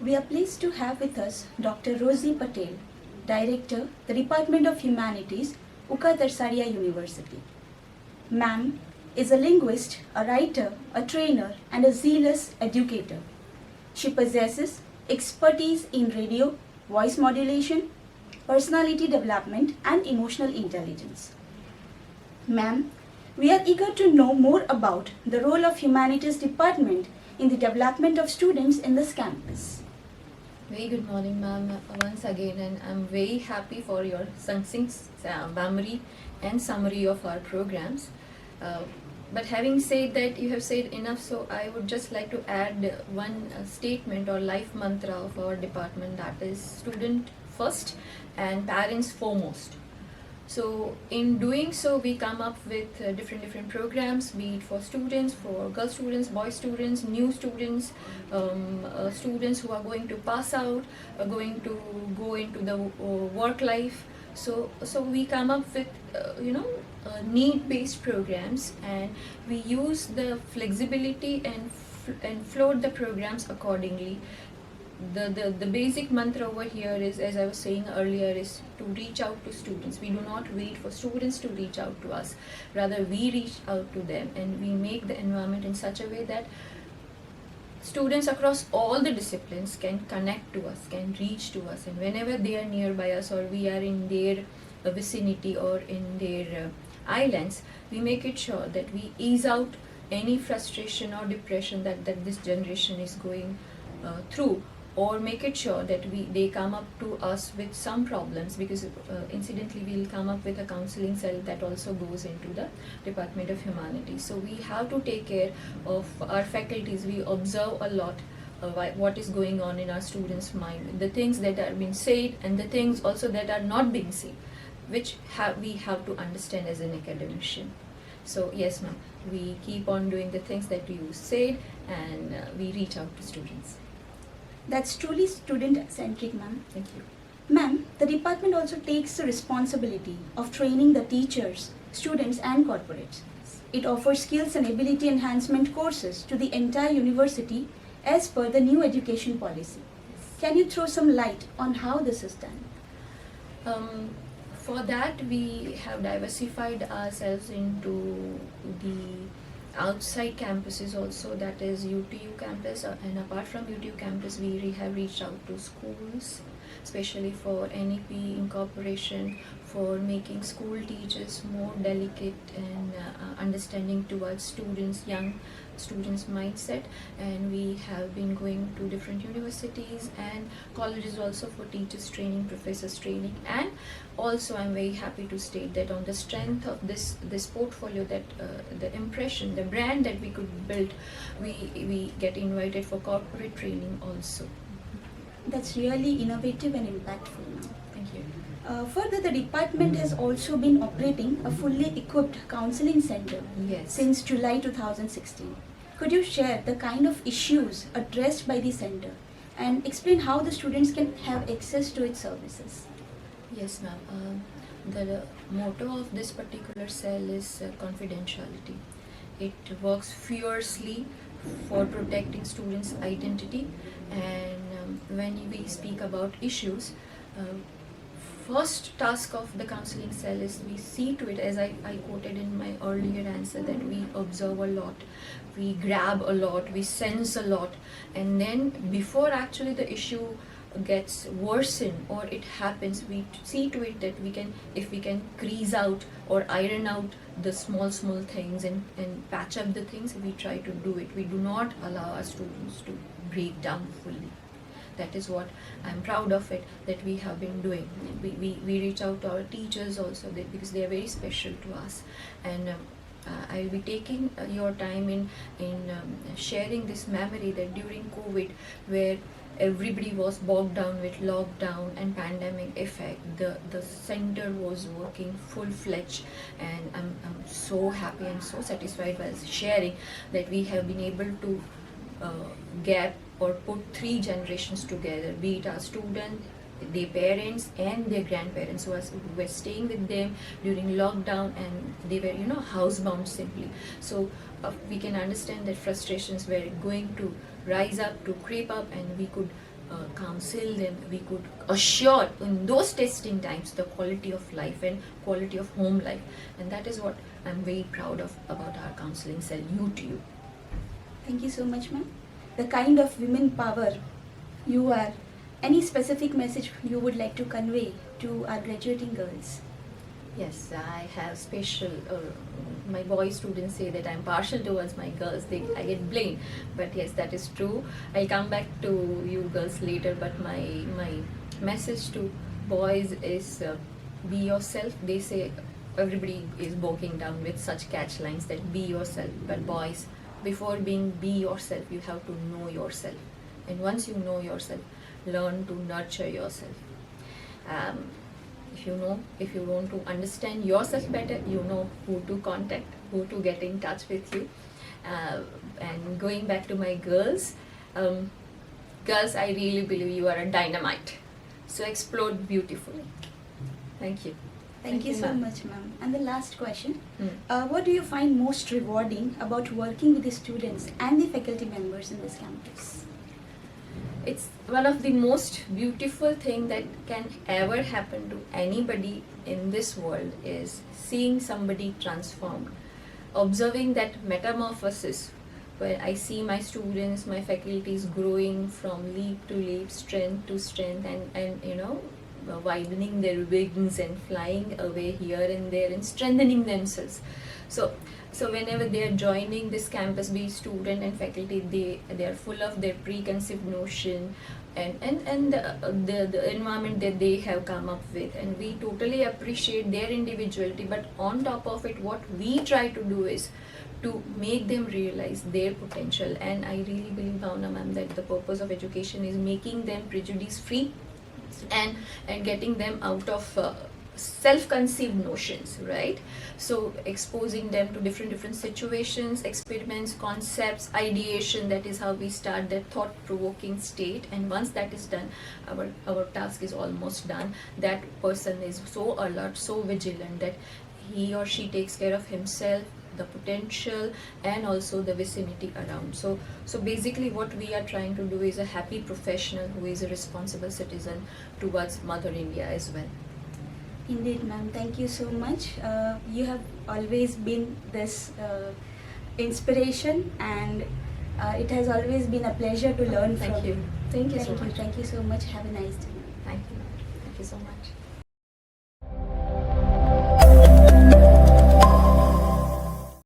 We are pleased to have with us Dr. Rozy Patel, Director, the Department of Humanities, Uka Tersaria University. Ma'am is a linguist, a writer, a trainer, and a zealous educator. She possesses expertise in radio, voice modulation, personality development, and emotional intelligence. Ma'am, we are eager to know more about the role of Humanities Department in the development of students in this campus. Very good morning, ma'am, once again, and I'm very happy for your succinct summary and summary of our programs. But having said that, you have said enough, so I would just like to add one statement or life mantra of our department, that is student first and parents foremost. So in doing so, we come up with different programs, be it for students, for girl students, boy students, new students, students who are going to pass out, going to go into the work life. So we come up with need-based programs, and we use the flexibility and float the programs accordingly. The basic mantra over here is, as I was saying earlier, is to reach out to students. We do not wait for students to reach out to us. Rather, we reach out to them, and we make the environment in such a way that students across all the disciplines can connect to us, can reach to us, and whenever they are nearby us or we are in their vicinity or in their islands, we make it sure that we ease out any frustration or depression that this generation is going through, or make it sure that they come up to us with some problems, because incidentally we'll come up with a counseling cell that also goes into the Department of Humanities. So we have to take care of our faculties. We observe a lot what is going on in our students' mind, the things that are being said and the things also that are not being said, which we have to understand as an academician. So yes, ma'am, we keep on doing the things that you said, and we reach out to students. That's truly student-centric, ma'am. Thank you. Ma'am, the department also takes the responsibility of training the teachers, students, and corporates. It offers skills and ability enhancement courses to the entire university as per the new education policy. Can you throw some light on how this is done? For that, we have diversified ourselves into the outside campuses also, that is UTU campus, and apart from UTU campus, we have reached out to schools, especially for NEP incorporation, for making school teachers more delicate and understanding towards students, young students' mindset. And we have been going to different universities and colleges also for teachers training, professors training, and also I'm very happy to state that on the strength of this portfolio, that the impression, the brand that we could build, we get invited for corporate training also. That's really innovative and impactful, ma'am. Thank you. Further, the department has also been operating a fully equipped counseling center since July 2016. Could you share the kind of issues addressed by the center and explain how the students can have access to its services? Yes, ma'am. The motto of this particular cell is confidentiality. It works fiercely for protecting students' identity, and when we speak about issues, first task of the counseling cell is we see to it, as I quoted in my earlier answer, that we observe a lot, we grab a lot, we sense a lot, and then before actually the issue gets worsened or it happens, we see to it that if we can crease out or iron out the small things and patch up the things, we try to do it. We do not allow our students to break down fully. That is what I'm proud of it, that we have been doing. We reach out to our teachers also, because they are very special to us, and I will be taking your time in sharing this memory that during COVID, where everybody was bogged down with lockdown and pandemic effect, the center was working full-fledged, and I'm so happy and so satisfied while sharing that we have been able to gap or put 3 generations together, be it our student, their parents and their grandparents who were staying with them during lockdown, and they were housebound simply. So we can understand that frustrations were going to rise up, to creep up, and we could counsel them, we could assure in those testing times the quality of life and quality of home life. And that is what I'm very proud of about our counseling. Salute you. Thank you so much, ma'am. The kind of women power you are. Any specific message you would like to convey to our graduating girls? Yes, I have special. My boy students say that I'm partial towards my girls. I get blamed, but yes, that is true. I'll come back to you girls later. But my message to boys is be yourself. They say everybody is bogging down with such catch lines that be yourself. But boys, before being be yourself, you have to know yourself. And once you know yourself, learn to nurture yourself. If you want to understand yourself better, you know who to contact, who to get in touch with you. And going back to my girls, girls, I really believe you are a dynamite. So explode beautifully. Thank you. Thank you so ma'am. much, ma'am. And the last question. Hmm. What do you find most rewarding about working with the students and the faculty members in this campus? It's one of the most beautiful thing that can ever happen to anybody in this world is seeing somebody transformed, observing that metamorphosis where I see my students, my faculties growing from leap to leap, strength to strength, and widening their wings and flying away here and there and strengthening themselves. So whenever they are joining this campus, be student and faculty, they are full of their preconceived notion and the environment that they have come up with, and we totally appreciate their individuality. But on top of it, what we try to do is to make them realize their potential. And I really believe, Bhavna ma'am, that the purpose of education is making them prejudice free and getting them out of self-conceived notions, right? So exposing them to different situations, experiments, concepts, ideation. That is how we start that thought-provoking state. And once that is done, our task is almost done. That person is so alert, so vigilant that he or she takes care of himself, the potential, and also the vicinity around. So basically what we are trying to do is a happy professional who is a responsible citizen towards Mother India as well. Indeed, ma'am. Thank you so much. You have always been this inspiration, and it has always been a pleasure to learn Thank from you. Thank you so much. Thank you so much. Have a nice day. Thank you. Thank you so much.